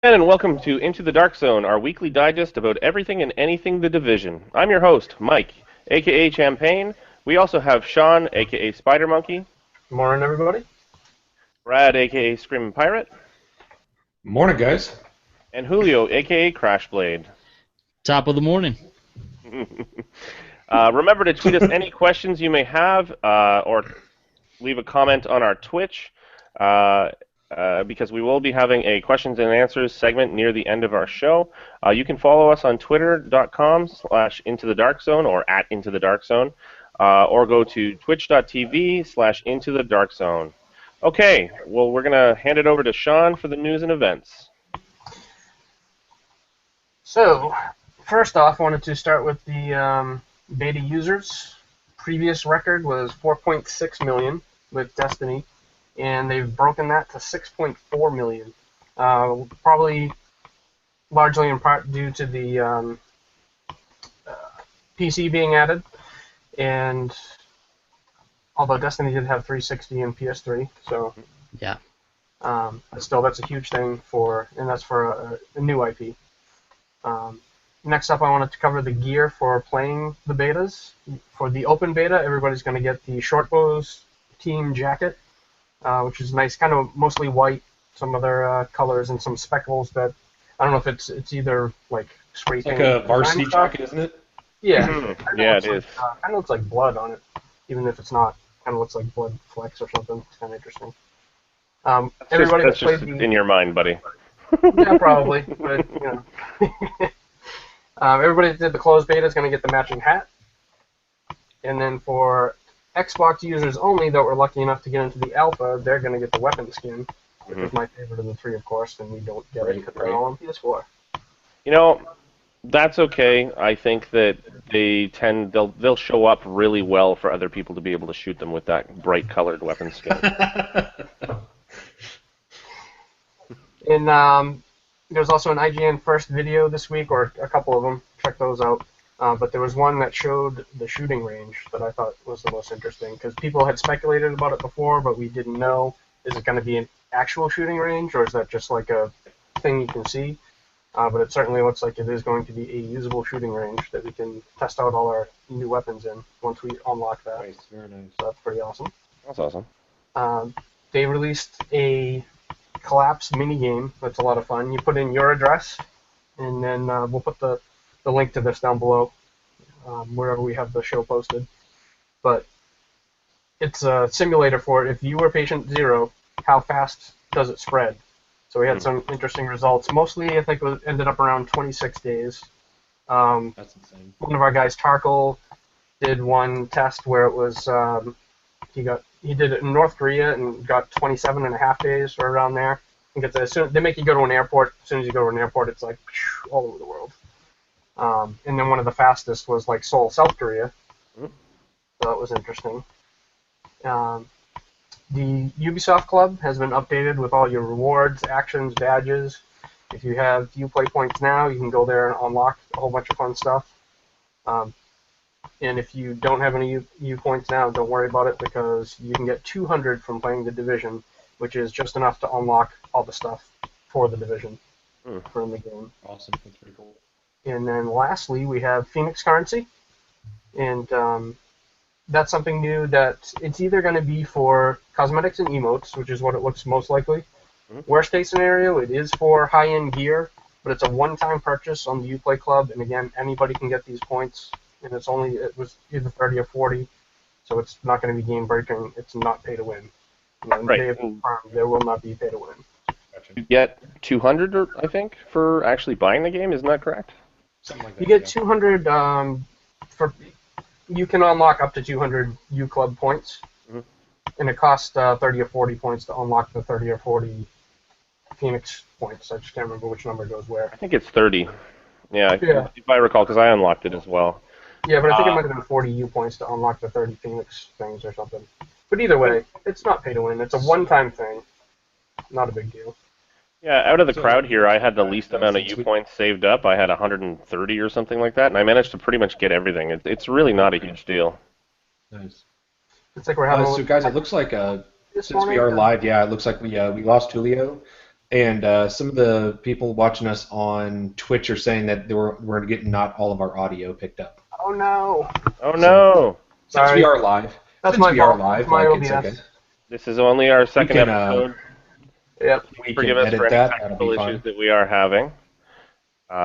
And welcome to Into the Dark Zone, our weekly digest about everything and anything The Division. I'm your host, Mike, aka Champagne. We also have Sean, aka Spider Monkey, Morning, everybody. Brad, aka Screaming Pirate, Morning, guys. and Julio, aka Crashblade. Top of the morning. Remember to tweet us any questions you may have, or leave a comment on our Twitch, because we will be having a questions and answers segment near the end of our show. You can follow us on twitter.com/into the dark zone or at into the dark zone, or go to twitch.tv/into the dark zone. Okay, well, we're going to hand it over to Sean for the news and events. So, first off, I wanted to start with the beta users. Previous record was 4.6 million with Destiny, and they've broken that to 6.4 million. Probably largely in part due to the PC being added, and although Destiny did have 360 and PS3, so Yeah. still that's a huge thing and that's for a new IP. Next up, I wanted to cover the gear for playing the betas. For the open beta, everybody's going to get the Shortbows team jacket, which is nice, kind of mostly white, some other colors, and some speckles that I don't know if it's either like spray It's like paint. a varsity jacket, isn't it? Yeah, Yeah, it is. Kind of looks like blood on it, even if it's not. Kind of looks like blood flecks or something. It's kind of interesting. Everybody That's that played just the in your mind, buddy. yeah, probably, but you know. Everybody that did the closed beta is going to get the matching hat. And then for Xbox users only that were lucky enough to get into the alpha, they're going to get the weapon skin, which is my favorite of the three, of course, and we don't get it because they're all on PS4. You know, that's okay. I think that they'll show up really well for other people to be able to shoot them with that bright colored weapon skin. And there was also an IGN first video this week, or a couple of them. Check those out. But there was one that showed the shooting range that I thought was the most interesting, because people had speculated about it before, but we didn't know, is it going to be an actual shooting range, or is that just like a thing you can see? But it certainly looks like it is going to be a usable shooting range that we can test out all our new weapons in once we unlock that. Nice, very nice. So that's pretty awesome. That's awesome. They released a collapse minigame that's a lot of fun. You put in your address, and then we'll put the link to this down below, wherever we have the show posted. But it's a simulator for it. If you were patient 0, how fast does it spread? So we had some interesting results. Mostly, I think it ended up around 26 days. That's insane. One of our guys, Tarkle, did one test where it was he did it in North Korea and got 27 and a half days or around there. I think they make you go to an airport. As soon as you go to an airport, it's like all over the world. And then one of the fastest was like Seoul, South Korea. So that was interesting. The Ubisoft Club has been updated with all your rewards, actions, badges. If you have Uplay points now, you can go there and unlock a whole bunch of fun stuff. And if you don't have any U points now, don't worry about it, because you can get 200 from playing The Division, which is just enough to unlock all the stuff for The Division from the game. Awesome. That's pretty cool. And then lastly, we have Phoenix Currency. And that's something new that it's either going to be for cosmetics and emotes, which is what it looks most likely. Worst case scenario, it is for high-end gear, but it's a one-time purchase on the Uplay Club, and again, anybody can get these points, and it was either 30 or 40, so it's not going to be game-breaking. It's not pay-to-win. Right. They have confirmed there will not be pay-to-win. Gotcha. You get 200, I think, for actually buying the game. Isn't that correct? Something like that. You get yeah. 200 you can unlock up to 200 U Club points, and it costs 30 or 40 points to unlock the 30 or 40 Phoenix points. I just can't remember which number goes where. I think it's 30. Yeah, Yeah. if I recall, because I unlocked it as well. Yeah, but I think it might have been 40 U points to unlock the 30 Phoenix things or something. But either way, it's not pay to win. It's a one-time thing. Not a big deal. Yeah, out of the So- crowd here, I had the least amount of Since U we- points saved up. I had 130 or something like that, and I managed to pretty much get everything. It's really not a huge deal. Nice. It's like we're having So, guys, it looks like this since we are live, yeah, it looks like we lost Julio. And some of the people watching us on Twitch are saying that we're getting not all of our audio picked up. Oh no. Oh no! Since Sorry. we are live, That's since my we are fault. live, That's my like it's OBS. okay. This is only our second can, episode. Yep. We Forgive can us edit for any that. That'll technical be issues fine. that we are having.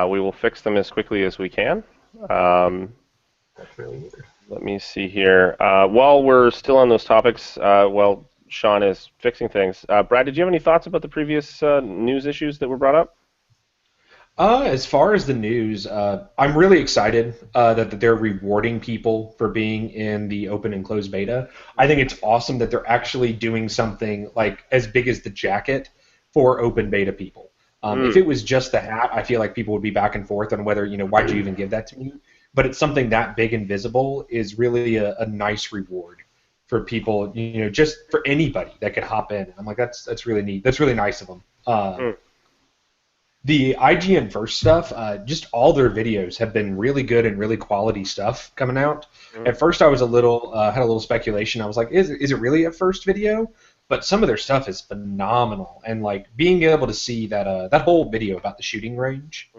We will fix them as quickly as we can. That's really weird. Let me see here. While we're still on those topics, while Sean is fixing things, Brad, did you have any thoughts about the previous news issues that were brought up? As far as the news, I'm really excited that they're rewarding people for being in the open and closed beta. I think it's awesome that they're actually doing something like as big as the jacket for open beta people. If it was just the hat, I feel like people would be back and forth on whether, why'd you even give that to me? But it's something that big and visible is really a nice reward for people, just for anybody that could hop in. I'm like, that's really neat. That's really nice of them. The IGN Verse stuff, just all their videos have been really good and really quality stuff coming out. At first, I was had a little speculation. I was like, is it really a first video? But some of their stuff is phenomenal, and like being able to see that whole video about the shooting range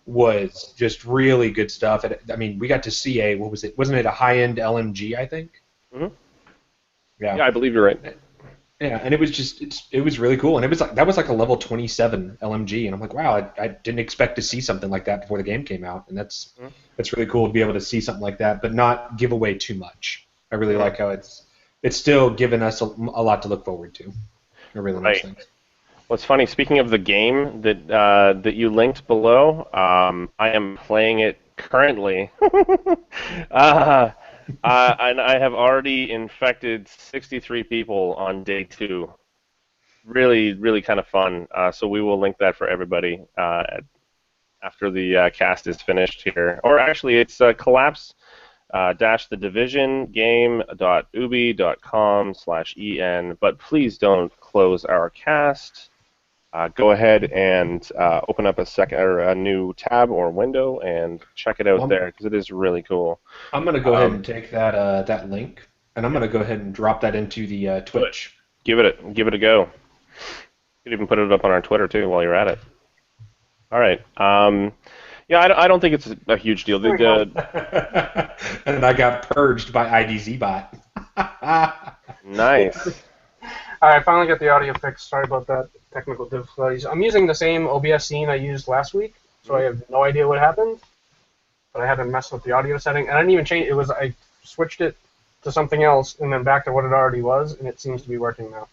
was just really good stuff. We got to see what was it? Wasn't it a high-end LMG? I think. Mm-hmm. Yeah, I believe you're right. Yeah, and it was just it was really cool, and that was like a level 27 LMG, and I'm like, wow, I didn't expect to see something like that before the game came out, and that's really cool to be able to see something like that, but not give away too much. I really like how it's still giving us a lot to look forward to. I really nice things. Well, it's funny. Speaking of the game that you linked below, I am playing it currently. And I have already infected 63 people on day 2. Really, really kind of fun. So we will link that for everybody after the cast is finished here. Or actually, it's collapse the division game.ubi.com/en. But please don't close our cast. Go ahead and open up a new tab or window and check it out there because it is really cool. I'm going to go ahead and take that link, and I'm going to go ahead and drop that into the Twitch. Give it a go. You could even put it up on our Twitter too while you're at it. All right. I don't think it's a huge deal. And I got purged by IDZbot. Nice. I finally got the audio fixed. Sorry about that. Technical difficulties. I'm using the same OBS scene I used last week, so I have no idea what happened. But I had to mess with the audio setting, and I didn't even change it. I switched it to something else, and then back to what it already was, and it seems to be working now.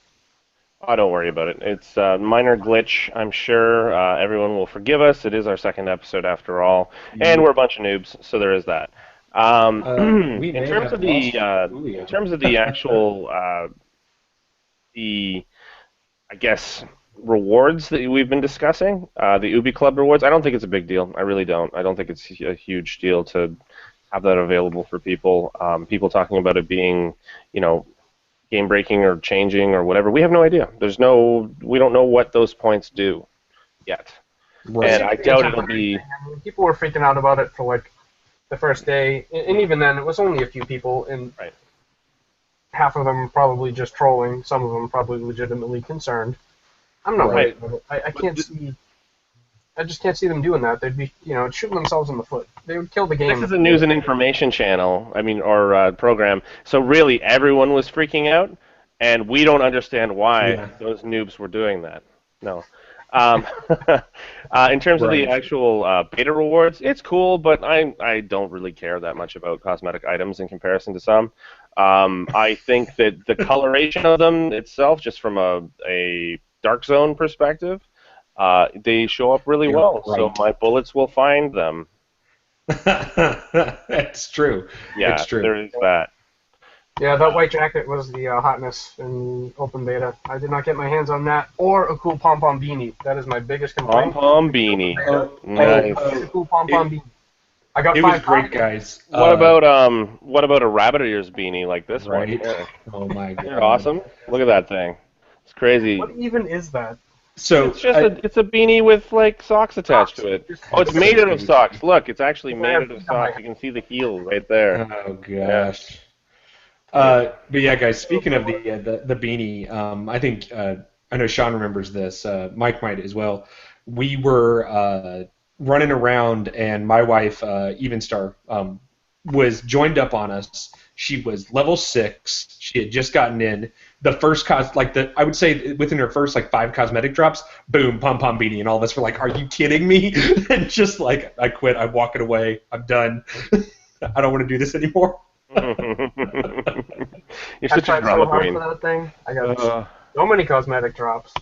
Oh, don't worry about it. It's a minor glitch, I'm sure. Everyone will forgive us. It is our second episode after all, and we're a bunch of noobs, so there is that. In terms of the actual, I guess, rewards that we've been discussing, the Ubi Club rewards, I don't think it's a big deal. I really don't. I don't think it's a huge deal to have that available for people. People talking about it being, game breaking or changing or whatever. We have no idea. We don't know what those points do yet. Right. And I doubt it'll be. People were freaking out about it for like the first day, and even then, it was only a few people, and half of them probably just trolling. Some of them probably legitimately concerned. I'm not worried about it. I can't see. I just can't see them doing that. They'd be, shooting themselves in the foot. They would kill the game. This is a news and information channel, or program. So really, everyone was freaking out, and we don't understand why those noobs were doing that. No. In terms of the actual beta rewards, it's cool, but I don't really care that much about cosmetic items in comparison to some. I think that the coloration of them itself, just from a Dark Zone perspective, they show up really well. Right. So my bullets will find them. That's true. Yeah, it's true. There is that. Yeah, that white jacket was the hotness in the open beta. I did not get my hands on that, or a cool pom-pom beanie. That is my biggest complaint. Pom-pom beanie. Nice. A cool pom-pom beanie. I got it 5 was great, guys. What about a rabbit ears beanie like this one? Here? Oh my god. They're awesome. Look at that thing. It's crazy. What even is that? So it's just it's a beanie with like socks attached to it. Oh, it's made out of socks. Look, it's actually made out of socks. You can see the heel right there. Oh gosh. But yeah, guys. Speaking of the beanie, I think I know Sean remembers this. Mike might as well. We were running around, and my wife, Evenstar, was joined up on us. She was level 6. She had just gotten in. The first I would say within her first 5 cosmetic drops, boom, pom pom beanie, and all of us were like, "Are you kidding me?" And just I quit. I'm walking away. I'm done. I don't want to do this anymore. You're I such a tried so drama hard queen. for that thing. I got Uh, so many cosmetic drops.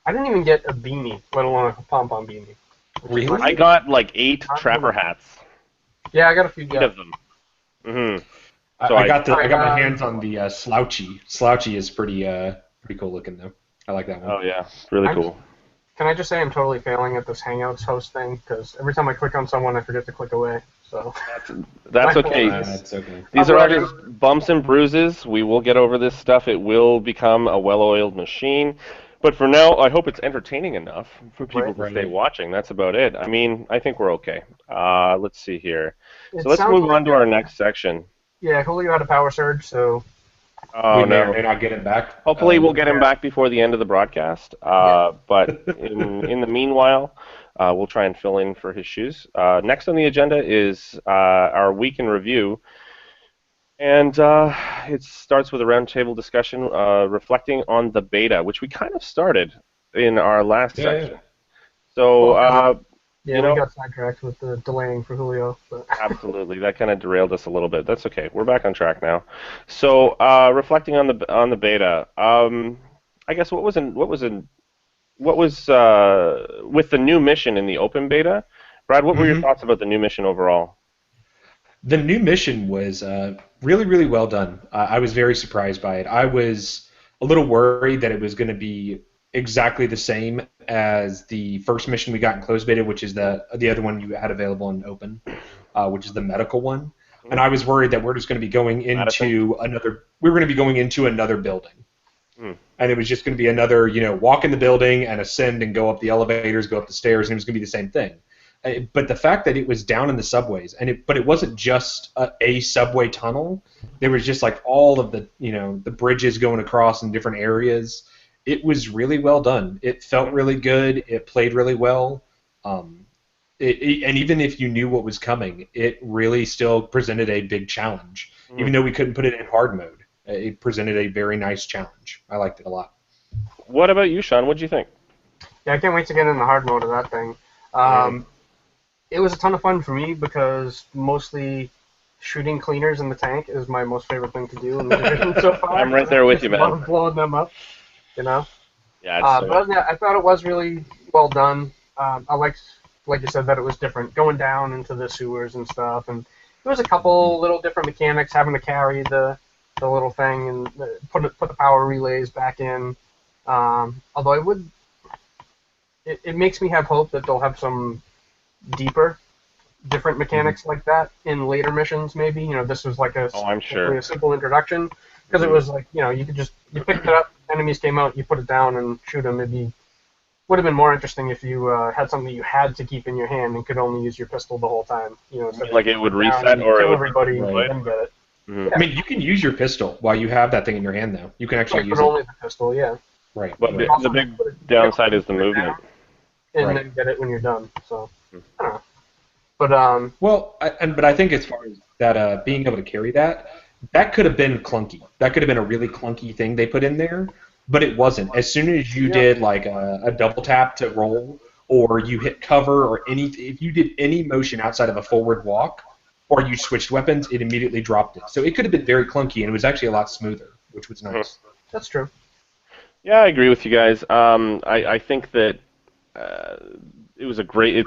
I didn't even get a beanie, let alone a pom pom beanie. Really? I got 8 trapper hats. Yeah, I got a few. 8 Yeah. of them. So I got I my got- hands on the Slouchy. Slouchy is pretty cool looking though. I like that one. Oh yeah, really I'm- cool. Can I just say I'm totally failing at this Hangouts host thing? Because every time I click on someone, I forget to click away. So That's My okay. fault. That's okay. These are all I'm just bumps and bruises. We will get over this stuff. It will become a well-oiled machine. But for now, I hope it's entertaining enough for people Right. to stay Right. watching. That's about it. I mean, I think we're okay. Let's see here. it So let's sounds move like- on to our next section. Yeah, Julio had a power surge, so Oh We may or no. may not get it back. Hopefully, we'll get him yeah. back before the end of the broadcast. But in the meanwhile, we'll try and fill in for his shoes. Next on the agenda is our week in review, and it starts with a roundtable discussion reflecting on the beta, which we kind of started in our last Yeah, section. yeah. So. yeah, You know- we got sidetracked with the delaying for Julio. But Absolutely, that kind of derailed us a little bit. That's okay. We're back on track now. So, reflecting on the beta, I guess what was with the new mission in the open beta, Brad? What were your Mhm. thoughts about the new mission overall? The new mission was really, really well done. I was very surprised by it. I was a little worried that it was going to be exactly the same as the first mission we got in closed beta, which is the other one you had available in open, which is the medical one. And I was worried that we're just going to be going into another building. And it was just going to be another, walk in the building and ascend and go up the elevators, go up the stairs, and it was going to be the same thing. But the fact that it was down in the subways, but it wasn't just a subway tunnel. There was just all of the, the bridges going across in different areas. It was really well done. It felt really good. It played really well. And even if you knew what was coming, it really still presented a big challenge. Even though we couldn't put it in hard mode, it presented a very nice challenge. I liked it a lot. What about you, Sean? What did you think? yeah, I can't wait to get in the hard mode of that thing. It was a ton of fun for me because mostly shooting cleaners in the tank is my most favorite thing to do in the division so far. I'm right there with you, man. Love blowing them up, Yeah, But yeah, I thought it was really well done. I liked, like you said, that it was different, going down into the sewers and stuff, and there was a couple little different mechanics, having to carry the little thing and put the power relays back in. Although it makes me have hope that they'll have some different mechanics like that in later missions. Maybe this was like I'm sure. hopefully a simple introduction. Because it was you picked it up, enemies came out, you put it down and shoot them. Would have been more interesting if you had something you had to keep in your hand and could only use your pistol the whole time. Instead of Like it would put it down reset and or it kill would everybody Right. and then get it. I mean, you can use your pistol while you have that thing in your hand, though. You can actually use But it. only the pistol, yeah. Right. But right. the big downside is the movement. And Right. then get it when you're done. So I don't know. But Well, but I think as far as that being able to carry that could have been clunky. That could have been a really clunky thing they put in there, but it wasn't. As soon as you did like a double tap to roll, or you hit cover, or if you did any motion outside of a forward walk, or you switched weapons, it immediately dropped it. So it could have been very clunky, and it was actually a lot smoother, which was nice. that's true. Yeah, I agree with you guys. I think that it's a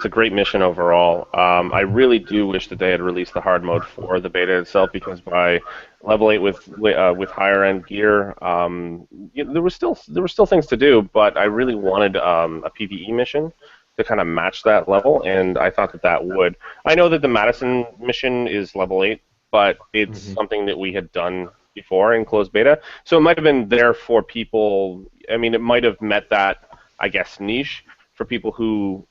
great mission overall. I really do wish that they had released the hard mode for the beta itself, because by level 8 with higher end gear, there were still things to do, but I really wanted a PvE mission to kind of match that level, and I thought that would. I know that the Madison mission is level 8, but it's something that we had done before in closed beta, so it might have been there for people. I mean, it might have met that, I guess, niche for people who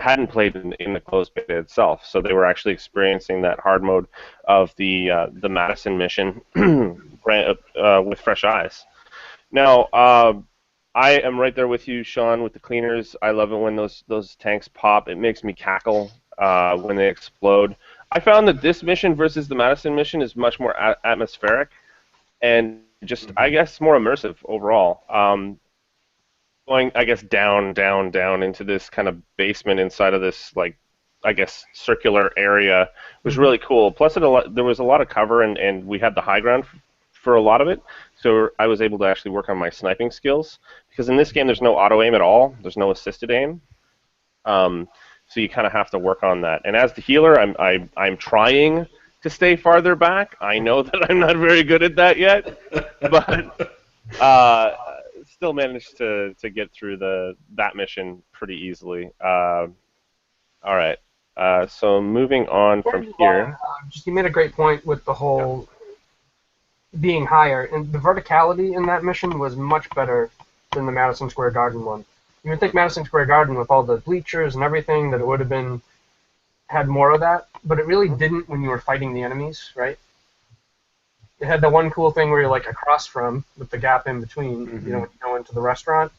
hadn't played in the closed beta itself, so they were actually experiencing that hard mode of the Madison mission with fresh eyes. Now, I am right there with you, Sean, with the cleaners. I love it when those tanks pop. It makes me cackle when they explode. I found that this mission versus the Madison mission is much more atmospheric and just, I guess, more immersive overall. Going, I guess, down, down, down into this kind of basement inside of this, like, I guess, circular area was really cool. Plus, there was a lot of cover, and we had the high ground for a lot of it, so I was able to actually work on my sniping skills. Because in this game, there's no auto aim at all. There's no assisted aim. So you kind of have to work on that. And as the healer, I'm trying to stay farther back. I know that I'm not very good at that yet, but still managed to get through that mission pretty easily. All right. So moving on from here. You made a great point with the whole being higher, and the verticality in that mission was much better than the Madison Square Garden one. You would think Madison Square Garden, with all the bleachers and everything, that it would have had more of that, but it really didn't when you were fighting the enemies, right? It had the one cool thing where you're like across from, with the gap in between, when you go into the restaurant.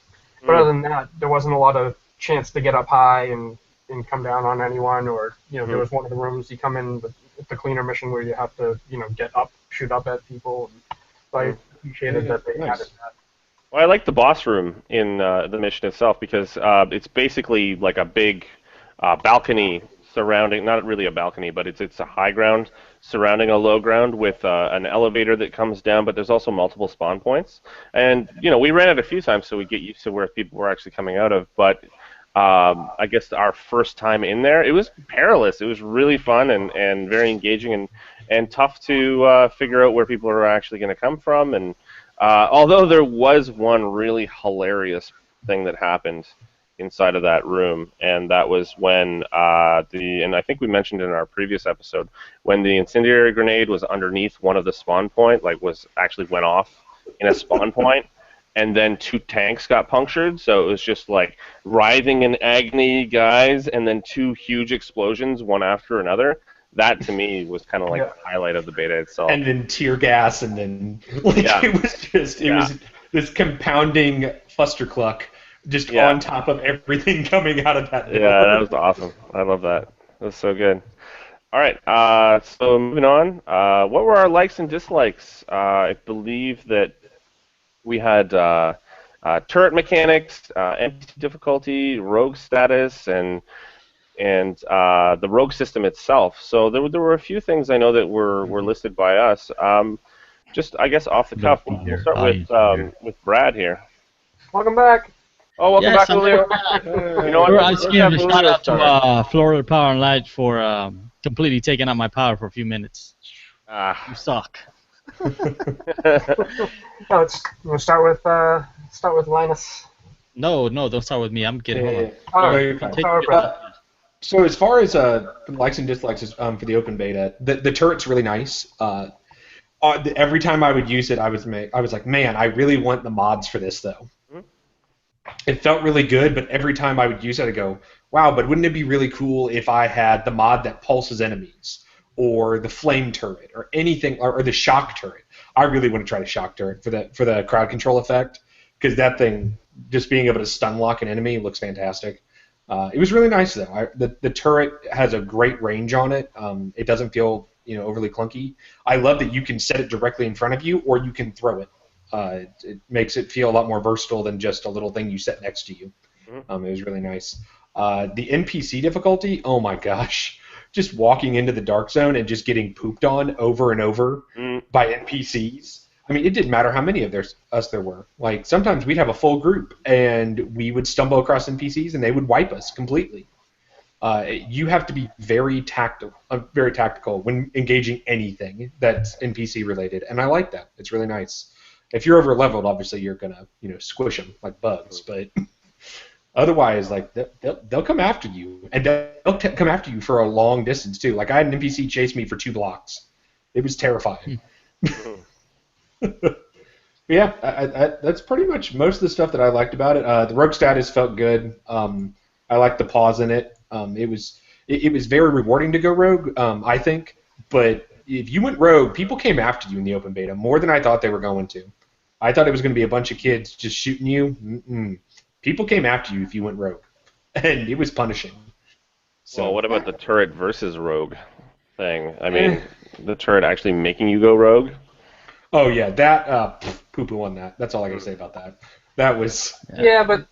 But other than that, there wasn't a lot of chance to get up high and come down on anyone, or there was one of the rooms you come in with the cleaner mission where you have to get up, shoot up at people. So I appreciated that they added that. Well, I like the boss room in the mission itself because it's basically like a big balcony surrounding, not really a balcony, but it's a high ground surrounding a low ground with an elevator that comes down, but there's also multiple spawn points. And, we ran it a few times so we get used to where people were actually coming out of, but I guess our first time in there, it was perilous. It was really fun and very engaging and tough to figure out where people are actually going to come from. And although there was one really hilarious thing that happened inside of that room, and that was when and I think we mentioned in our previous episode, when the incendiary grenade was underneath one of the spawn point, went off in a spawn point, and then 2 tanks got punctured, so it was just like writhing in agony, guys, and then 2 huge explosions, one after another. That, to me, was kind of like the highlight of the beta itself. And then tear gas, and then it was this compounding fustercluck just on top of everything coming out of that door. Yeah, that was awesome. I love that. That was so good. All right, so moving on. What were our likes and dislikes? I believe that we had turret mechanics, NPC difficulty, rogue status, and the rogue system itself. So there were a few things I know that were listed by us. Just, I guess, off the cuff, we'll start with Brad here. Welcome back. Oh, welcome back, Julio. You know what? I just gave a shout out to Florida Power and Light for completely taking out my power for a few minutes. You suck. We'll start with Linus. No, don't start with me. I'm getting So as far as likes and dislikes for the open beta, the turret's really nice. Every time I would use it, I was like, man, I really want the mods for this though. It felt really good, but every time I would use it, I go, wow, but wouldn't it be really cool if I had the mod that pulses enemies, or the flame turret, or anything, or the shock turret? I really want to try the shock turret for the crowd control effect, because that thing, just being able to stun lock an enemy, looks fantastic. It was really nice though. The turret has a great range on it. It doesn't feel overly clunky. I love that you can set it directly in front of you, or you can throw it. It makes it feel a lot more versatile than just a little thing you set next to you. It was really nice. The NPC difficulty, oh my gosh. Just walking into the Dark Zone and just getting pooped on over and over by NPCs. I mean, it didn't matter how many of us there were. Like, sometimes we'd have a full group, and we would stumble across NPCs, and they would wipe us completely. You have to be very tactical when engaging anything that's NPC related, and I like that. It's really nice. If you're over leveled, obviously you're gonna squish them like bugs, but otherwise, like they'll come after you, and they'll come after you for a long distance too. Like, I had an NPC chase me for 2 blocks. It was terrifying. Yeah, that's pretty much most of the stuff that I liked about it. The rogue status felt good. I liked the pause in it. It was very rewarding to go rogue, I think. But if you went rogue, people came after you in the open beta more than I thought they were going to. I thought it was going to be a bunch of kids just shooting you. Mm-mm. People came after you if you went rogue, and it was punishing. So Well, what about the turret versus rogue thing? I mean, the turret actually making you go rogue? Oh yeah, that poo-poo on that. That's all I got to say about that. That was Yeah, but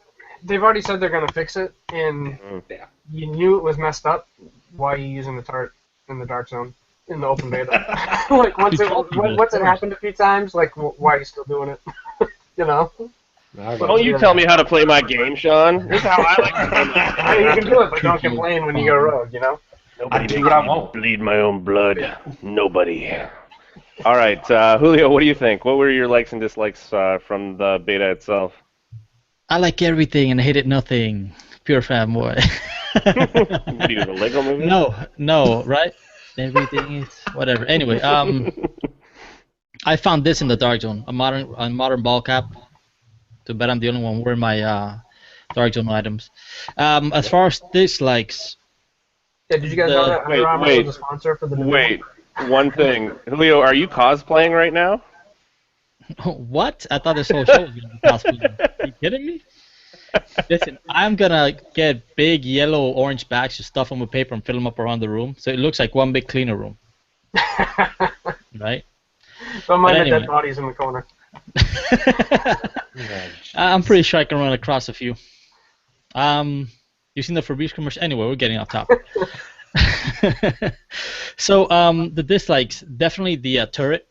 they've already said they're going to fix it, and yeah. you knew it was messed up. Why are you using the turret in the Dark Zone in the open beta? Like once it happened a few times, like why are you still doing it? You know. Don't you tell me how to play my game, Sean. This is how I like to play my I mean, you can do it, but don't complain when you go rogue. You know. I do what I want. Bleed my own blood. Nobody. All right, Julio, what do you think? What were your likes and dislikes from the beta itself? I like everything and hated nothing. Pure fanboy. What are you, a Lego movie? No, right? Everything is whatever. Anyway, I found this in the Dark Zone, a modern ball cap. Too bad I'm the only one wearing my Dark Zone items. As far as dislikes, Yeah, did you guys know that Under Armour wait. was a sponsor for the division? Wait, one thing. Julio, are you cosplaying right now? what? I thought this whole show was gonna be cosplay. Are you kidding me? Listen, I'm gonna get big yellow orange bags to stuff them with paper and fill them up around the room, so it looks like one big cleaner room, right? Don't mind But the dead anyway. bodies in the corner. I'm pretty sure I can run across a few. You seen the Febreze commercial? Anyway, we're getting off topic. So the dislikes, definitely the turret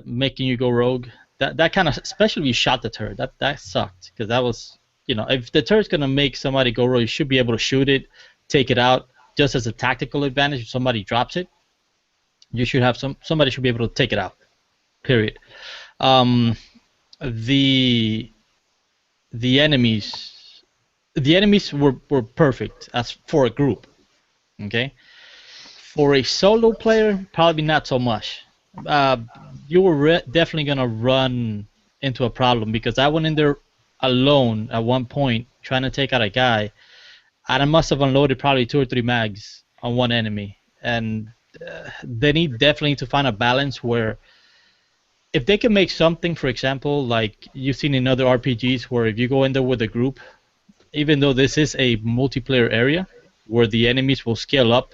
making you go rogue. That kind of, especially if you shot the turret, that sucked, because that was, if the turret's gonna make somebody go rogue, you should be able to shoot it, take it out, just as a tactical advantage. If somebody drops it, you should have somebody should be able to take it out. Period. The enemies were perfect as for a group. Okay. For a solo player, probably not so much. You were definitely gonna run into a problem, because I went in there alone at one point trying to take out a guy, and I must have unloaded probably 2 or 3 mags on one enemy. And they definitely to find a balance where, if they can make something, for example, like you've seen in other RPGs, where if you go in there with a group, even though this is a multiplayer area where the enemies will scale up,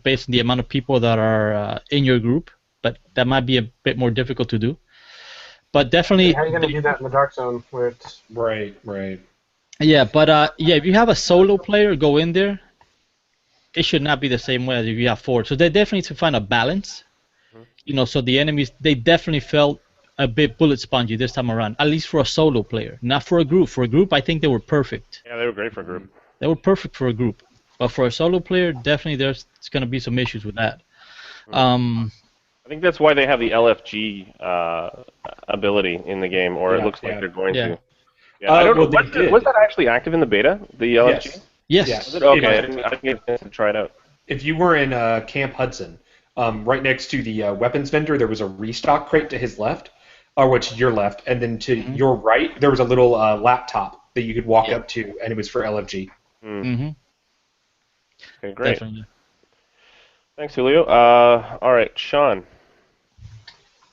based on the amount of people that are in your group, but that might be a bit more difficult to do. But definitely, How are you going to do that in the Dark Zone where it's... Right. yeah. But if you have a solo player go in there, it should not be the same way as if you have 4. So they definitely need to find a balance. So the enemies, they definitely felt a bit bullet spongy this time around, at least for a solo player, not for a group. For a group, I think they were perfect. Yeah, they were great for a group. They were perfect for a group. But for a solo player, definitely there's going to be some issues with that. I think that's why they have the LFG ability in the game, or it looks like they're going to. Yeah, I don't know. Was that actually active in the beta, the LFG? Yes. Was it? Okay, I didn't get a chance to try it out. If you were in Camp Hudson, right next to the weapons vendor, there was a restock crate to his left, or to your left, and then to your right, there was a little laptop that you could walk up to, and it was for LFG. Mm-hmm. Okay, great. Definitely. Thanks, Julio. All right, Sean.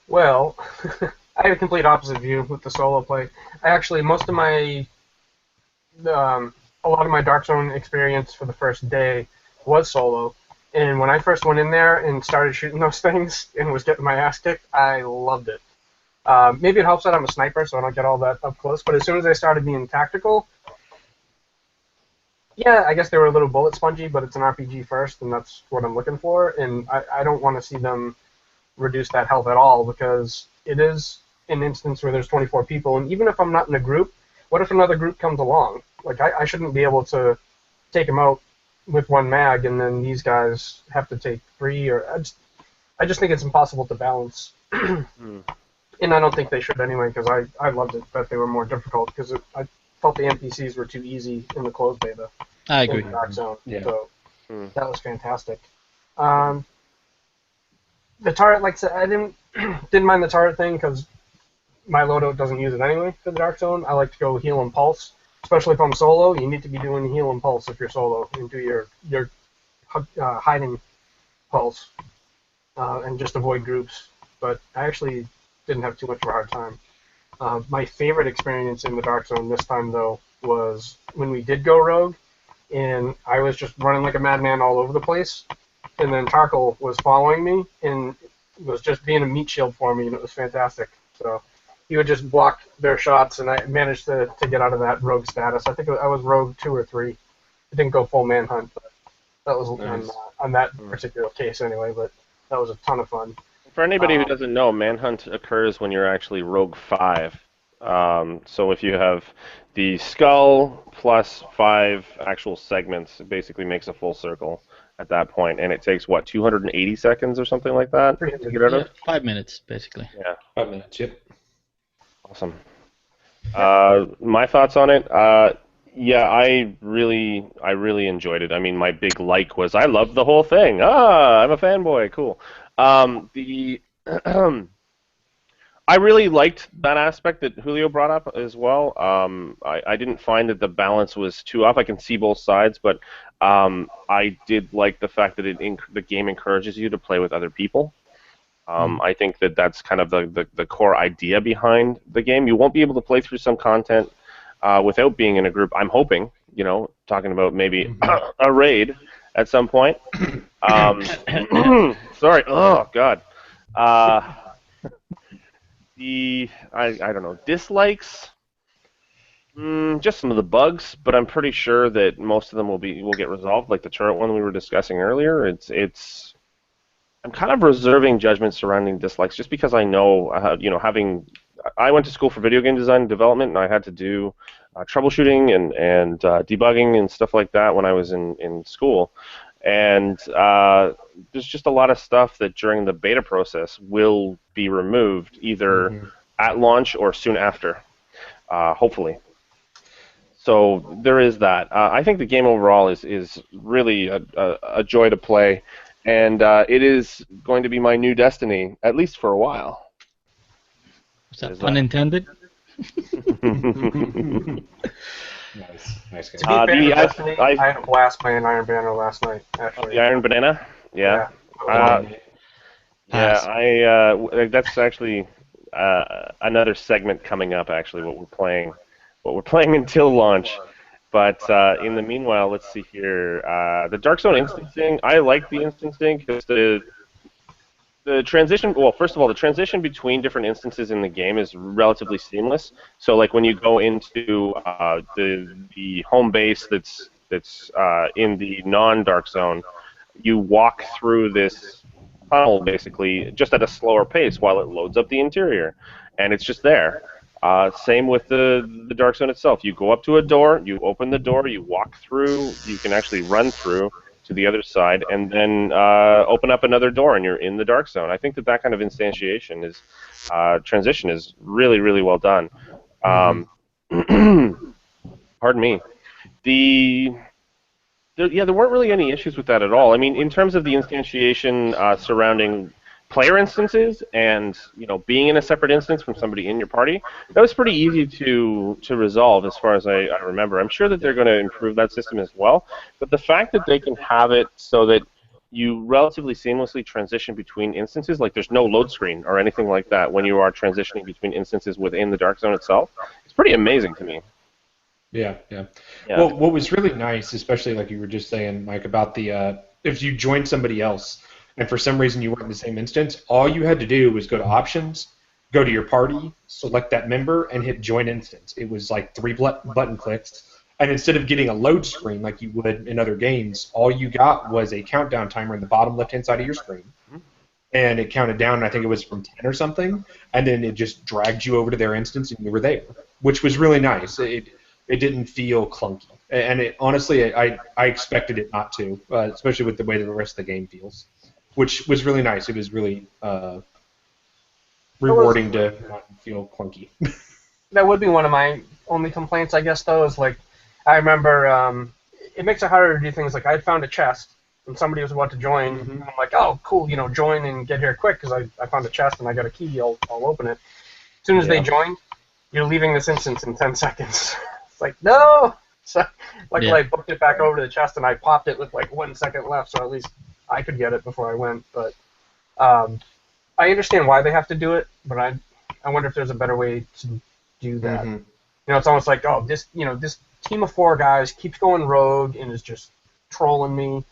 Well, I have a complete opposite view with the solo play. Most of my, a lot of my Dark Zone experience for the first day was solo. And when I first went in there and started shooting those things and was getting my ass kicked, I loved it. Maybe it helps that I'm a sniper, so I don't get all that up close. But as soon as I started being tactical, yeah, I guess they were a little bullet spongy, but it's an RPG first, and that's what I'm looking for. And I don't want to see them reduce that health at all, because it is an instance where there's 24 people, and even if I'm not in a group, what if another group comes along? Like, I shouldn't be able to take them out with 1 mag, and then these guys have to take 3, or I just think it's impossible to balance. And I don't think they should anyway, because I loved it that they were more difficult, because I felt the NPCs were too easy in the closed beta. I agree. In the Dark Zone. Yeah. So that was fantastic. The turret, like I said, I didn't mind the turret thing, because my loadout doesn't use it anyway for the Dark Zone. I like to go heal and pulse, especially if I'm solo. You need to be doing heal and pulse if you're solo, and do your hiding pulse, and just avoid groups. But I actually didn't have too much of a hard time. My favorite experience in the Dark Zone this time, though, was when we did go rogue, and I was just running like a madman all over the place, and then Tarkle was following me and was just being a meat shield for me, and it was fantastic. So he would just block their shots, and I managed to get out of that rogue status. I think I was rogue 2 or 3. I didn't go full manhunt, but that was Nice. on that particular case anyway, but that was a ton of fun. For anybody who doesn't know, Manhunt occurs when you're actually Rogue 5. So if you have the skull plus 5 actual segments, it basically makes a full circle at that point, and it takes, what, 280 seconds or something like that to get out Yeah, of? 5 minutes, basically. Yeah, 5 minutes. Yep. awesome. My thoughts on it, yeah, I really enjoyed it. I mean, my big like was I loved the whole thing. I'm a fanboy. Cool. The I really liked that aspect that Julio brought up as well. I didn't find that the balance was too off. I can see both sides, but I did like the fact that the game encourages you to play with other people. I think that that's kind of the core idea behind the game. You won't be able to play through some content without being in a group. I'm hoping, talking about maybe a raid at some point. Sorry. Oh God. I don't know, dislikes. Just some of the bugs, but I'm pretty sure that most of them will get resolved. Like the turret one we were discussing earlier. I'm kind of reserving judgment surrounding dislikes, just because I know, I went to school for video game design and development, and I had to do troubleshooting and debugging and stuff like that when I was in school. And there's just a lot of stuff that during the beta process will be removed, either at launch or soon after, hopefully. So there is that. I think the game overall is really a joy to play, and it is going to be my new destiny, at least for a while. Was that pun intended? Nice To guy. be fair to Destiny, I I had a blast playing Iron Banner last night, actually. The Iron Banana, yeah. Pass. That's actually another segment coming up. Actually, what we're playing until launch. But in the meanwhile, let's see here. The Dark Zone instancing, I like the instancing because the transition. Well, first of all, the transition between different instances in the game is relatively seamless. So, like when you go into the home base that's in the non-Dark Zone, you walk through this tunnel basically just at a slower pace while it loads up the interior, and it's just there. Same with the Dark Zone itself. You go up to a door, you open the door, you walk through, you can actually run through to the other side, and then open up another door, and you're in the Dark Zone. I think that kind of instantiation transition is really, really well done. Pardon me. There weren't really any issues with that at all. I mean, in terms of the instantiation surrounding player instances and being in a separate instance from somebody in your party, that was pretty easy to resolve as far as I remember. I'm sure that they're going to improve that system as well, but the fact that they can have it so that you relatively seamlessly transition between instances, like there's no load screen or anything like that when you are transitioning between instances within the Dark Zone itself, it's pretty amazing to me. Yeah. Well, what was really nice, especially like you were just saying, Mike, about the if you joined somebody else and for some reason you weren't in the same instance, all you had to do was go to options, go to your party, select that member, and hit join instance. It was like 3 button clicks, and instead of getting a load screen like you would in other games, all you got was a countdown timer in the bottom left-hand side of your screen. And it counted down, I think it was from 10 or something, and then it just dragged you over to their instance and you were there, which was really nice. It didn't feel clunky, and honestly, I expected it not to, especially with the way the rest of the game feels, which was really nice. It was really rewarding to not feel clunky. That would be one of my only complaints, I guess, though, is like, I remember it makes it harder to do things like I found a chest and somebody was about to join, and I'm like, oh, cool, join and get here quick because I found a chest and I got a key, I'll open it. As soon as they joined, you're leaving this instance in 10 seconds. It's like, no! So, luckily I booked it back over to the chest and I popped it with like 1 second left, so at least I could get it before I went. But I understand why they have to do it, but I wonder if there's a better way to do that. Mhm. You know, it's almost like, oh, this team of 4 guys keeps going rogue and is just trolling me,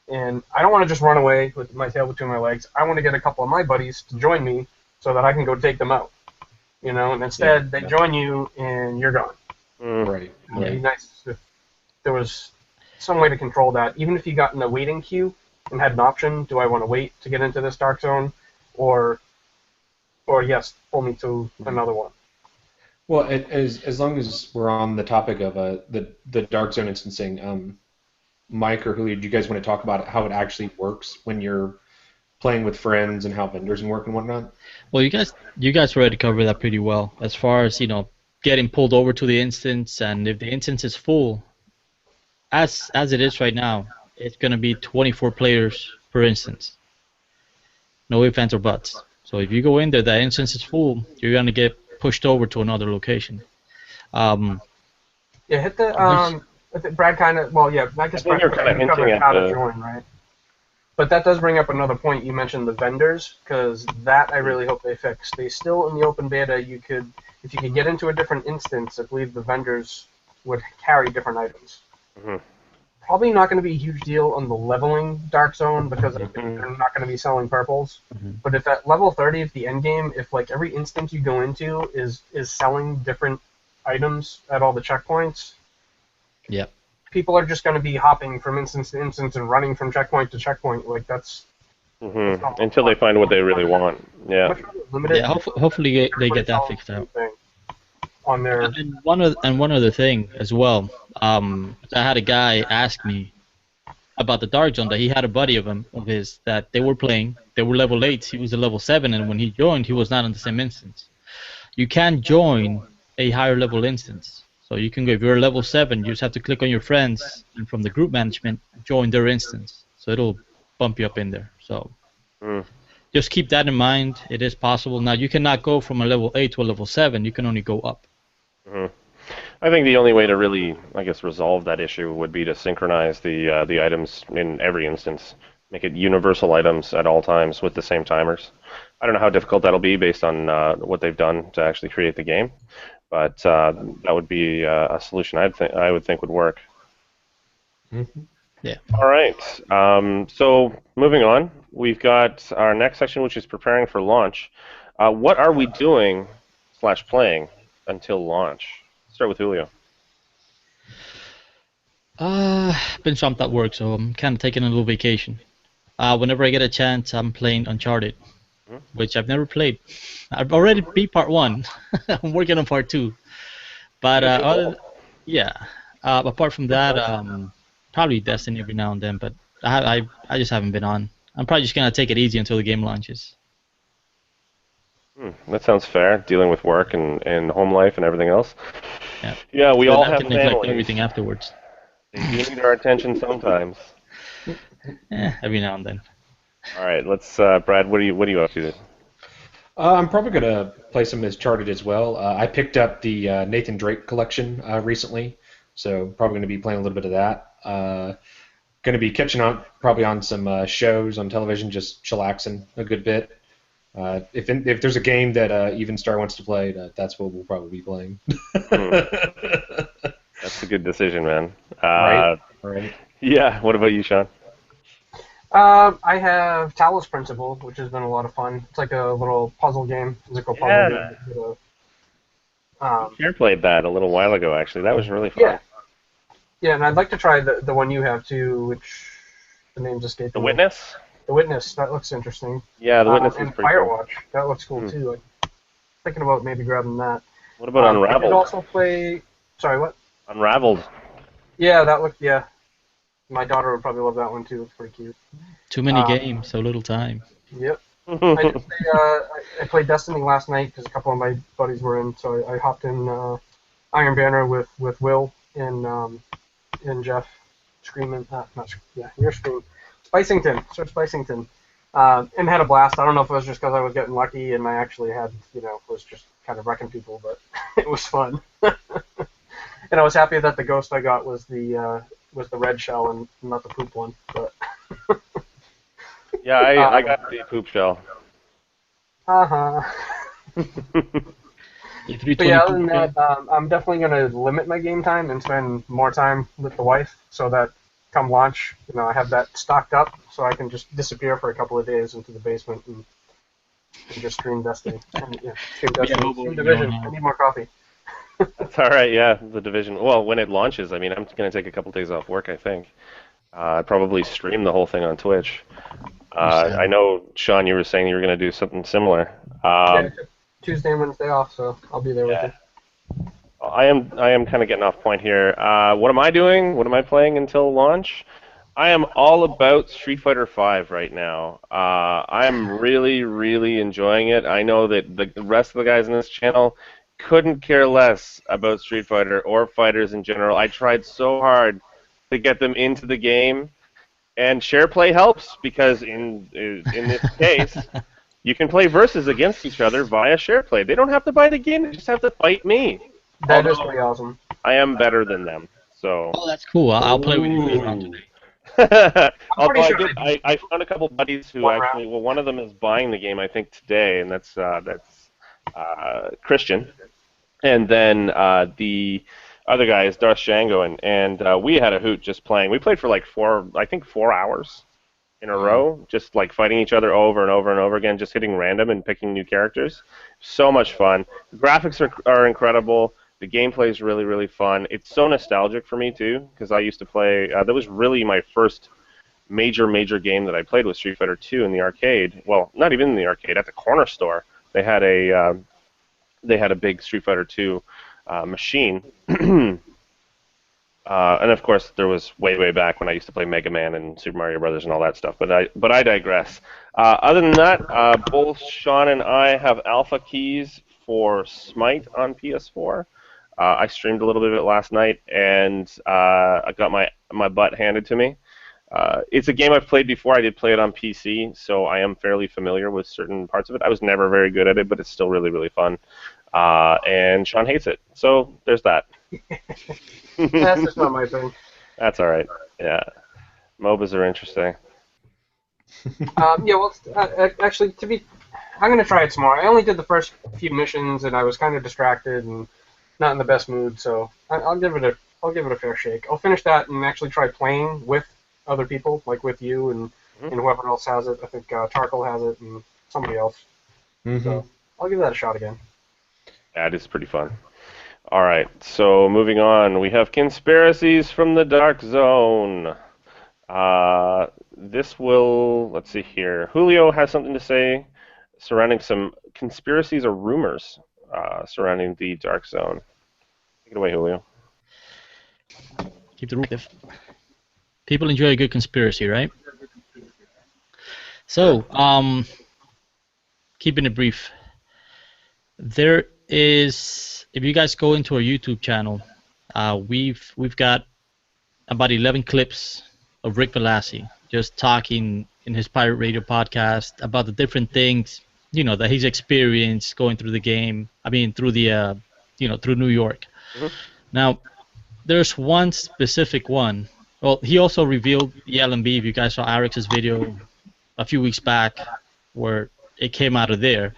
and I don't want to just run away with my tail between my legs. I want to get a couple of my buddies to join me so that I can go take them out. You know, and instead they join you and you're gone. Right. It'd be nice if there was some way to control that. Even if you got in a waiting queue and had an option, do I want to wait to get into this dark zone, or yes, pull me to another one. Well, as long as we're on the topic of the dark zone instancing, Mike or Julio, do you guys want to talk about how it actually works when you're playing with friends and how vendors and work and whatnot? Well, you guys already covered that pretty well. As far as getting pulled over to the instance, and if the instance is full, as it is right now, it's gonna be 24 players per instance. No ifs, ands, or buts. So if you go in there, that instance is full, you're gonna get pushed over to another location. Yeah, hit the Brad kind of, well, yeah, I guess I think you're kinda hinting covered at how the- to join, right? But that does bring up another point. You mentioned the vendors, because that I really hope they fix. They still, in the open beta, if you could get into a different instance, I believe the vendors would carry different items. Mhm. Probably not going to be a huge deal on the leveling Dark Zone, because Mhm. they're not going to be selling purples. Mhm. But if at level 30, if the end game, if like every instance you go into is selling different items at all the checkpoints, Yep. people are just going to be hopping from instance to instance and running from checkpoint to checkpoint. Like that's Until they find what they really want. Yeah. much rather limited. Yeah. Hopefully they get that Everybody's fixed all out. the same thing on their. And one other thing as well. I had a guy ask me about the Dark Zone, that he had a buddy of his that they were playing. They were level 8. He was a level 7, and when he joined, he was not in the same instance. You can join a higher level instance. So you can go, if you're a level 7, you just have to click on your friends, and from the group management, join their instance. So it'll bump you up in there. So just keep that in mind. It is possible. Now, you cannot go from a level 8 to a level 7. You can only go up. I think the only way to really, I guess, resolve that issue would be to synchronize the items in every instance. Make it universal items at all times with the same timers. I don't know how difficult that'll be based on what they've done to actually create the game, but that would be a solution I would think would work. Yeah. All right. So moving on, we've got our next section, which is preparing for launch. What are we doing / playing until launch? Start with Julio. Been swamped at work, so I'm kind of taking a little vacation. Whenever I get a chance, I'm playing Uncharted, which I've never played. I've already beat part 1. I'm working on part 2. But apart from that, probably Destiny every now and then. But I just haven't been on. I'm probably just gonna take it easy until the game launches. That sounds fair, dealing with work and home life and everything else. Yeah. Yeah, we Then all I have can neglect families. everything afterwards. They do need our attention sometimes. Every now and then. All right, let's Brad. What are you up to? I'm probably going to play some Uncharted as well. I picked up the Nathan Drake collection recently, so probably going to be playing a little bit of that. Going to be catching on probably on some shows on television, just chillaxing a good bit. If there's a game that Evenstar wants to play, that's what we'll probably be playing. That's a good decision, man. Right. Yeah. What about you, Sean? I have Talos Principle, which has been a lot of fun. It's like a little puzzle game, physical puzzle game. Pierre played that a little while ago, actually. That was really fun. Yeah. Yeah, and I'd like to try the one you have too, which the name's escaping The me. Witness? The Witness, that looks interesting. Yeah, The Witness is and pretty cool. Firewatch, that looks cool too. I'm thinking about maybe grabbing that. What about I Unraveled? did also play. Sorry, what? Unraveled. Yeah, that looked. Yeah, my daughter would probably love that one too. It's pretty cute. Too many games, so little time. Yep. I did play, I played Destiny last night because a couple of my buddies were in, so I hopped in Iron Banner with Will and Jeff screaming. You're screaming. Spicington, Sir Spicington, and had a blast. I don't know if it was just because I was getting lucky and I actually had, was just kind of wrecking people, but it was fun. And I was happy that the ghost I got was the red shell and not the poop one. But Yeah, I got the poop shell. uh-huh. But yeah, other than that, I'm definitely going to limit my game time and spend more time with the wife so that come launch, I have that stocked up so I can just disappear for a couple of days into the basement and just stream Destiny. And, stream Destiny, stream Division. I need more coffee. That's all right. Yeah, the Division. Well, when it launches, I mean, I'm going to take a couple days off work. I think. I'd probably stream the whole thing on Twitch. I know, Sean, you were saying you were going to do something similar. Yeah, Tuesday and Wednesday off, so I'll be there with you. I am kind of getting off point here. What am I doing? What am I playing until launch? I am all about Street Fighter V right now. I'm really, really enjoying it. I know that the rest of the guys in this channel couldn't care less about Street Fighter or fighters in general. I tried so hard to get them into the game, and share play helps because in this case, you can play versus against each other via share play. They don't have to buy the game; they just have to fight me. That is pretty awesome. I am better than them, so. Oh, that's cool. I'll play with you around today. Although I found a couple buddies who actually, well, one of them is buying the game I think today, and that's Christian, and then the other guy is Darth Shango, and we had a hoot just playing. We played for like 4 hours in a row, just like fighting each other over and over and over again, just hitting random and picking new characters. So much fun. The graphics are incredible. The gameplay is really, really fun. It's so nostalgic for me, too, because I used to play... that was really my first major game that I played was Street Fighter II in the arcade. Well, not even in the arcade. At the corner store, they had a big Street Fighter II machine. And, of course, there was way back when I used to play Mega Man and Super Mario Brothers and all that stuff. But I digress. Other than that, both Sean and I have alpha keys for Smite on PS4. I streamed a little bit of it last night, and I got my butt handed to me. It's a game I've played before. I did play it on PC, so I am fairly familiar with certain parts of it. I was never very good at it, but it's still really, really fun. And Sean hates it, so there's that. That's just not my thing. That's all right. Yeah, MOBAs are interesting. Yeah, well, actually, I'm gonna try it some more. I only did the first few missions, and I was kind of distracted and not in the best mood, so I'll give it a fair shake. I'll finish that and actually try playing with other people, like with you and whoever else has it. I think Tarkle has it and somebody else. So I'll give that a shot again. That is pretty fun. All right, so moving on, we have Conspiracies from the Dark Zone. Let's see here. Julio has something to say surrounding some conspiracies or rumors surrounding the Dark Zone. Take it away, Julio. Keep the roof. People enjoy a good conspiracy, right? So, keeping it brief, there is, if you guys go into our YouTube channel, we've got about 11 clips of Rick Velassi just talking in his Pirate Radio podcast about the different things, that he's experienced going through the game. I mean, through the, through New York. Now, there's one specific one. Well, he also revealed the LMB. If you guys saw Arix's video a few weeks back, where it came out of there.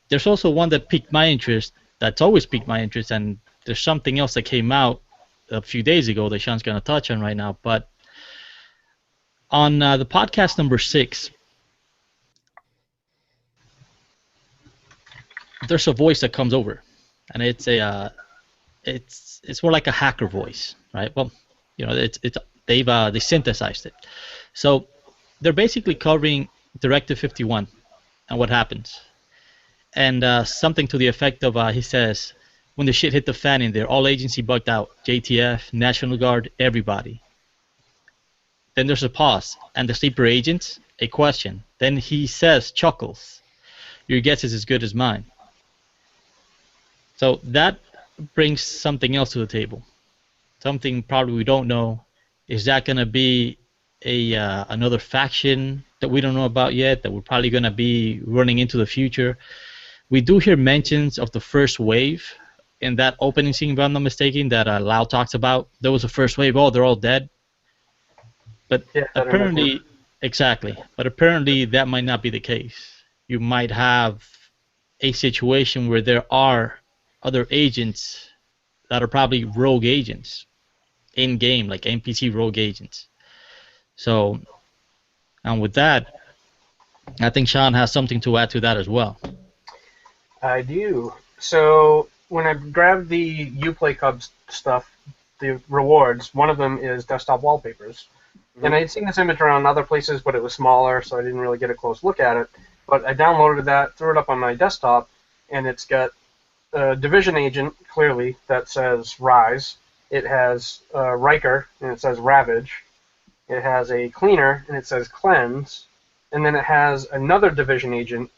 There's also one that piqued my interest. That's always piqued my interest, and there's something else that came out a few days ago that Sean's going to touch on right now. But on the podcast number 6, there's a voice that comes over, and it's more like a hacker voice, right? Well, they synthesized it. So they're basically covering Directive 51 and what happens. And something to the effect of, he says, when the shit hit the fan in there, all agency bugged out, JTF, National Guard, everybody. Then there's a pause, and the sleeper agents, a question. Then he says, chuckles, your guess is as good as mine. So that brings something else to the table. Something probably we don't know. Is that going to be another faction that we don't know about yet, that we're probably going to be running into the future? We do hear mentions of the first wave in that opening scene, if I'm not mistaken, that Lau talks about. There was a first wave. Oh, they're all dead. But yeah, apparently that might not be the case. You might have a situation where there are other agents that are probably rogue agents in game, like NPC rogue agents. So, and with that, I think Sean has something to add to that as well. I do. So when I grabbed the Uplay Cubs stuff, the rewards, one of them is desktop wallpapers. And I had seen this image around other places, but it was smaller, so I didn't really get a close look at it. But I downloaded that, threw it up on my desktop, and it's got a Division agent, clearly, that says Rise. It has Riker, and it says Ravage. It has a Cleaner, and it says Cleanse. And then it has another Division agent.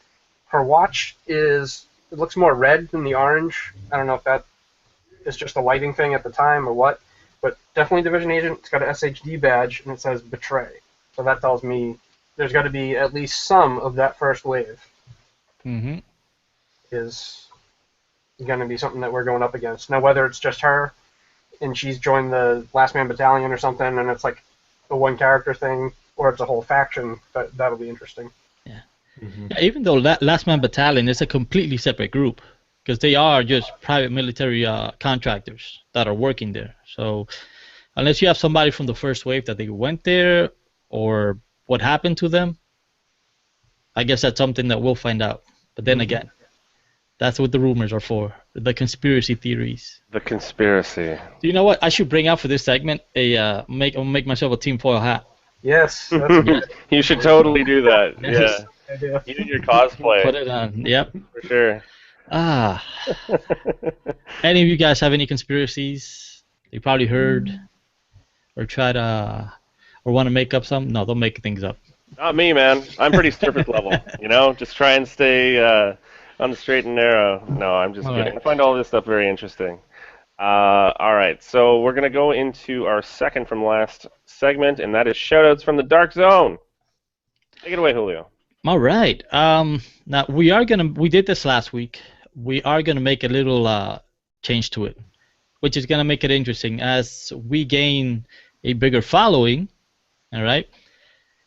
Her watch it looks more red than the orange. I don't know if that is just a lighting thing at the time or what. But definitely Division agent. It's got an SHD badge, and it says Betray. So that tells me there's got to be at least some of that first wave Mm-hmm. is going to be something that we're going up against. Now, whether it's just her and she's joined the Last Man Battalion or something, and it's like a one-character thing, or it's a whole faction, that'll be interesting. Yeah, even though Last Man Battalion is a completely separate group, because they are just private military contractors that are working there. So unless you have somebody from the first wave that they went there or what happened to them, I guess that's something that we'll find out. But then again, that's what the rumors are for, the conspiracy theories. The conspiracy. Do you know what? I should bring out for this segment I'll make myself a tinfoil hat. Yes, that's good. You should totally do that. Yes. Yeah. idea. You did your cosplay. Put it on. Yep. For sure. Ah. Any of you guys have any conspiracies you probably heard or tried or want to make up some? No, don't make things up. Not me, man. I'm pretty surface level, you know? Just try and stay on the straight and narrow. No, I'm just All kidding. right. I find all this stuff very interesting. All right, so we're going to go into our second from last segment, and that is shoutouts from the Dark Zone. Take it away, Julio. All right. Now we did this last week. We are gonna make a little change to it, which is gonna make it interesting as we gain a bigger following. All right.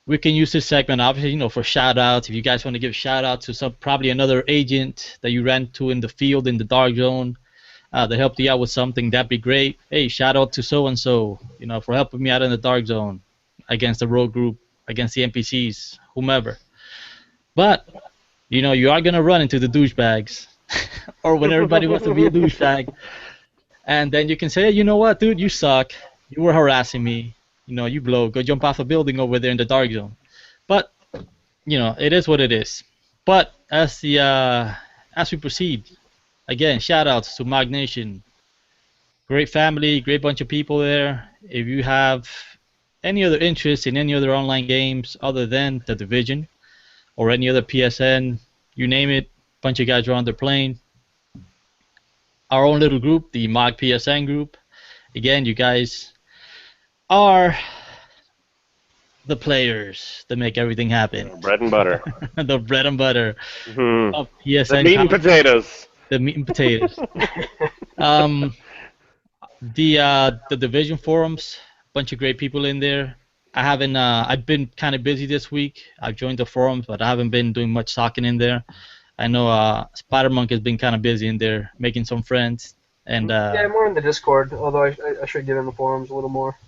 We can use this segment, obviously, for shout outs. If you guys want to give shout out to probably another agent that you ran to in the field in the Dark Zone that helped you out with something, that'd be great. Hey, shout out to so and so, for helping me out in the Dark Zone against the rogue group, against the NPCs, whomever. But you are gonna run into the douchebags, or when everybody wants to be a douchebag, and then you can say, hey, you know what, dude, you suck. You were harassing me. You blow. Go jump off a building over there in the Dark Zone. But it is what it is. But as we proceed, again, shout outs to Mag Nation. Great family, great bunch of people there. If you have any other interest in any other online games other than The Division or any other PSN, you name it, bunch of guys are on their plane. Our own little group, the Mag PSN group. Again, you guys are the players that make everything happen. Bread and butter. The bread and butter Mhm. of PSN. The meat and potatoes. The meat and potatoes. The Division forums, bunch of great people in there. I've been kind of busy this week. I've joined the forums, but I haven't been doing much talking in there. I know Spider-Monk has been kind of busy in there, making some friends. And Yeah, more in the Discord, although I should get in the forums a little more.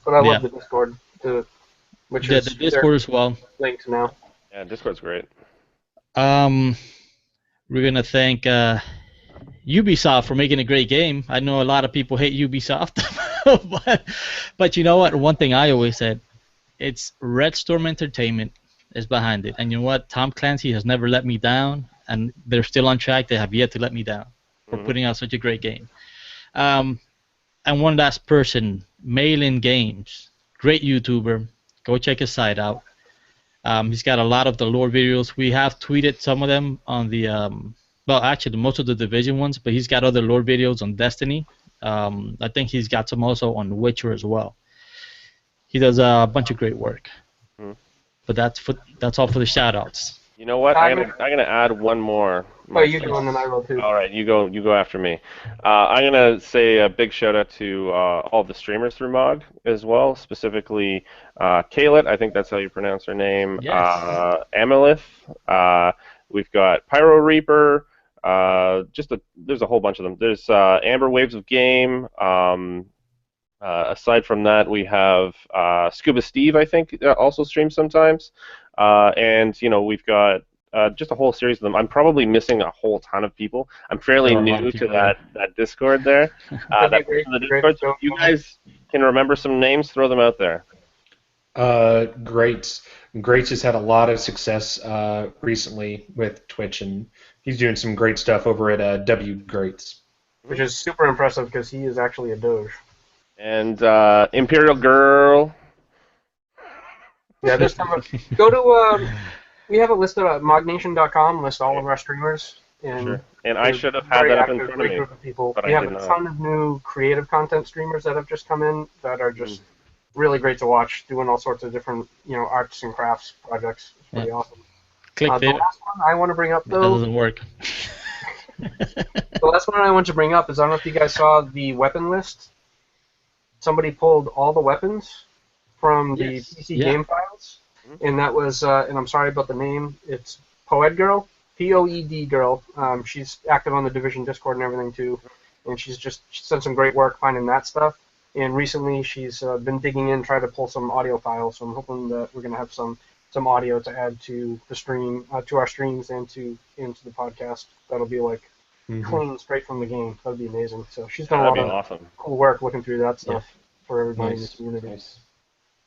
But I love Yeah. the Discord, which the is Discord as well. linked now. Yeah, Discord's great. We're gonna thank Ubisoft for making a great game. I know a lot of people hate Ubisoft, but you know what? One thing I always said, it's Red Storm Entertainment is behind it, and you know what? Tom Clancy has never let me down, and they're still on track. They have yet to let me down for putting out such a great game. And one last person, Mailin Games, great YouTuber. Go check his site out. He's got a lot of the lore videos. We have tweeted some of them on the actually most of the Division ones, but he's got other lore videos on Destiny. I think he's got some also on Witcher as well. He does a bunch of great work. But that's all for the shout-outs. You know what? I'm gonna add one more. Oh, you do, and then I will too. All right, you go after me. I'm gonna say a big shout out to all the streamers through Mog as well, specifically Kaylet. I think that's how you pronounce her name. Yes. Amelith. We've got Pyro Reaper. There's a whole bunch of them. There's Amber Waves of Game. Aside from that, we have Scuba Steve, I think, also streams sometimes. And we've got just a whole series of them. I'm probably missing a whole ton of people. I'm fairly There are a lot of new to people that Discord there. That'd be The great. Discord. So if you guys can remember some names, throw them out there. Greats. Greats has had a lot of success recently with Twitch, and he's doing some great stuff over at W Greats. Which is super impressive because he is actually a Doge. And Imperial Girl. Yeah, there's some. Go to. We have it listed at mognation.com. List all of our streamers. And Sure. And I they're should have had very that up in active, front of great me. group of people. but We I have did a not. ton of new creative content streamers that have just come in that are just really great to watch, doing all sorts of different, arts and crafts projects. It's pretty awesome. Click The there. last one I want to bring up, That though, doesn't work. the last one I want to bring up is I don't know if you guys saw the weapon list. Somebody pulled all the weapons from the Yes. PC Yeah. game files, and that was, and I'm sorry about the name, it's Poed Girl, Poed Girl. She's active on the Division Discord and everything too, and she done some great work finding that stuff. And recently she's been digging in, trying to pull some audio files, so I'm hoping that we're going to have some audio to add to the stream, to our streams and into the podcast. That'll be like clean straight from the game. That'd be amazing. So she's done a That'd lot be of awesome. cool work looking through that stuff for everybody in the Nice. community. Nice.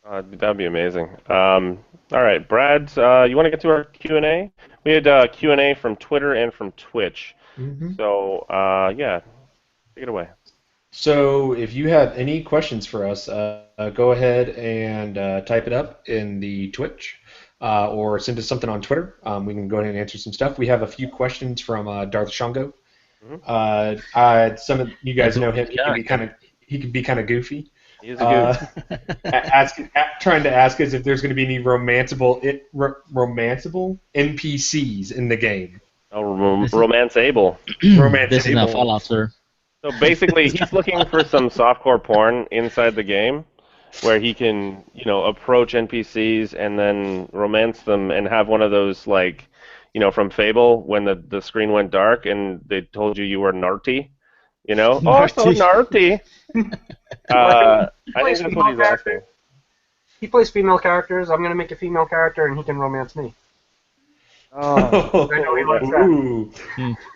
That'd be amazing. All right, Brad, you want to get to our Q&A? We had Q&A from Twitter and from Twitch. So, yeah, take it away. So if you have any questions for us, go ahead and type it up in the Twitch or send us something on Twitter. We can go ahead and answer some stuff. We have a few questions from Darth Shango. Some of you guys know him. He can be kind of goofy. He is a good. Trying to ask us if there's going to be any romanceable NPCs in the game. Romance Able. This is not Fallout, sir. So basically, he's looking for some softcore porn inside the game where he can, approach NPCs and then romance them and have one of those, like, from Fable when the screen went dark and they told you were naughty. Oh, so naughty. I think that's what he's asking. He plays female characters. I'm going to make a female character, and he can romance me. Oh, I know he likes that. Ooh.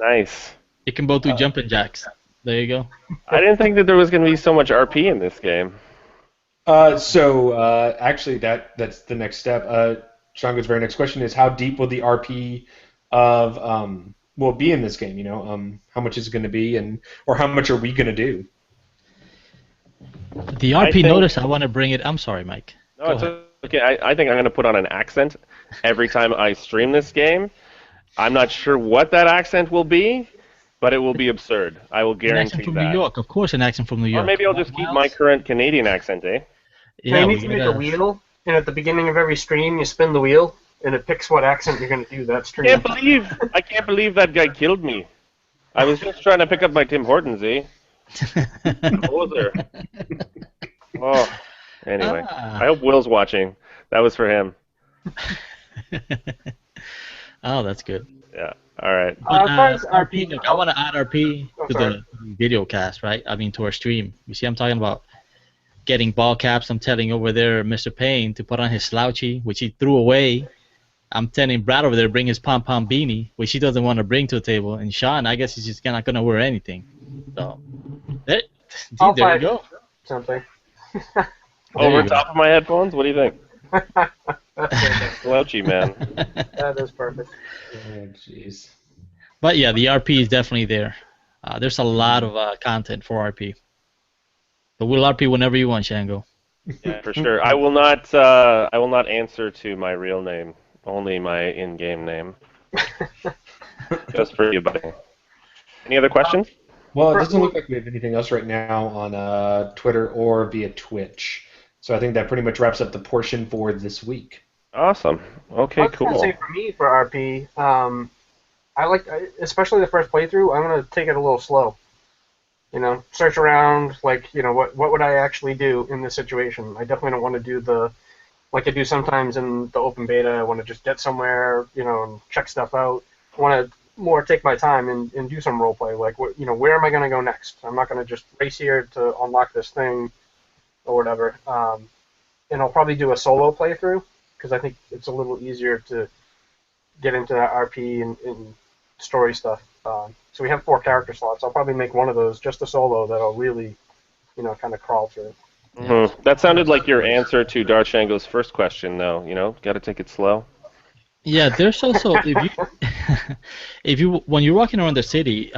nice. You can both do jumping jacks. There you go. I didn't think that there was going to be so much RP in this game. Actually, that's the next step. Shango's very next question is how deep will the RP of will be in this game? How much is it going to be, or how much are we going to do? The RP notice, I want to bring it. I'm sorry, Mike. No, Go it's ahead. okay. I think I'm going to put on an accent every time I stream this game. I'm not sure what that accent will be, but it will be absurd. I will An guarantee accent from that. New York, of course, an accent from New York. Or maybe I'll just keep my current Canadian accent, eh? Yeah, you we need to make a gotta- wheel, and at the beginning of every stream, you spin the wheel, and it picks what accent you're going to do that stream. I can't believe that guy killed me. I was just trying to pick up my Tim Hortons, eh? Poser. Oh, anyway. I hope Will's watching. That was for him. Oh, that's good. Yeah. All right. As far as RP, look, I want to add RP to sorry. the video cast, right? I mean, to our stream. You see, I'm talking about getting ball caps. I'm telling over there, Mr. Payne, to put on his slouchy, which he threw away. I'm telling Brad over there to bring his pom-pom beanie, which he doesn't want to bring to the table. And Sean, I guess he's just not going to wear anything. So, there I'll you find go. something. Over you go. top of my headphones? What do you think? That's Slouchy, man. that is perfect. Oh, jeez. But yeah, the RP is definitely there. There's a lot of content for RP. But we'll RP whenever you want, Shango. Yeah, for sure. I will not answer to my real name. Only my in-game name. Just for you, buddy. Any other questions? Well, it doesn't look like we have anything else right now on Twitter or via Twitch. So I think that pretty much wraps up the portion for this week. Awesome. Okay, I was gonna cool. say for me, for RP, especially the first playthrough, I'm gonna take it a little slow. Search around, what would I actually do in this situation? I definitely don't want to do like I do sometimes in the open beta. I want to just get somewhere, and check stuff out. I want to more take my time and do some role play. Like, where am I going to go next? I'm not going to just race here to unlock this thing or whatever. And I'll probably do a solo playthrough because I think it's a little easier to get into that RP and story stuff. So we have 4 character slots. I'll probably make one of those just a solo that I'll really, kind of crawl through. Mm-hmm. That sounded like your answer to Darshango's first question, though. Got to take it slow. Yeah, there's also if you when you're walking around the city,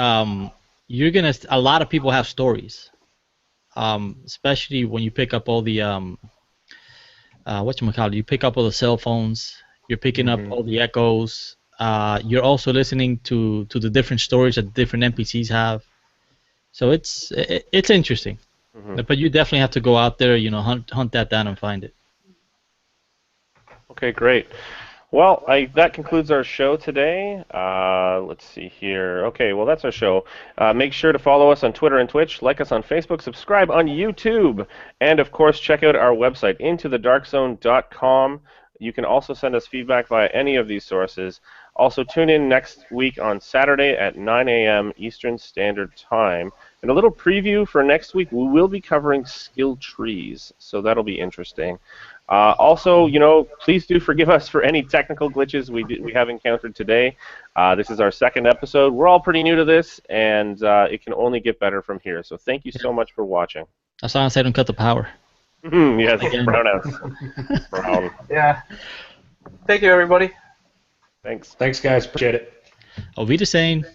you're gonna a lot of people have stories, especially when you pick up all the whatchamacallit, you pick up all the cell phones, you're picking up all the echoes. You're also listening to the different stories that different NPCs have. So it's interesting. But you definitely have to go out there, hunt that down and find it. Okay, great. Well, that concludes our show today. Let's see here. Okay, well, that's our show. Make sure to follow us on Twitter and Twitch, like us on Facebook, subscribe on YouTube, and, of course, check out our website, intothedarkzone.com. You can also send us feedback via any of these sources. Also, tune in next week on Saturday at 9 a.m. Eastern Standard Time. And a little preview for next week, we will be covering skill trees, so that'll be interesting. Also, please do forgive us for any technical glitches we have encountered today. This is our 2nd episode. We're all pretty new to this, and it can only get better from here. So thank you so much for watching. As long as I don't cut the power. Yeah, the brownouts. Brown. Yeah. Thank you, everybody. Thanks. Thanks, guys. Appreciate it. Auf Wiedersehen.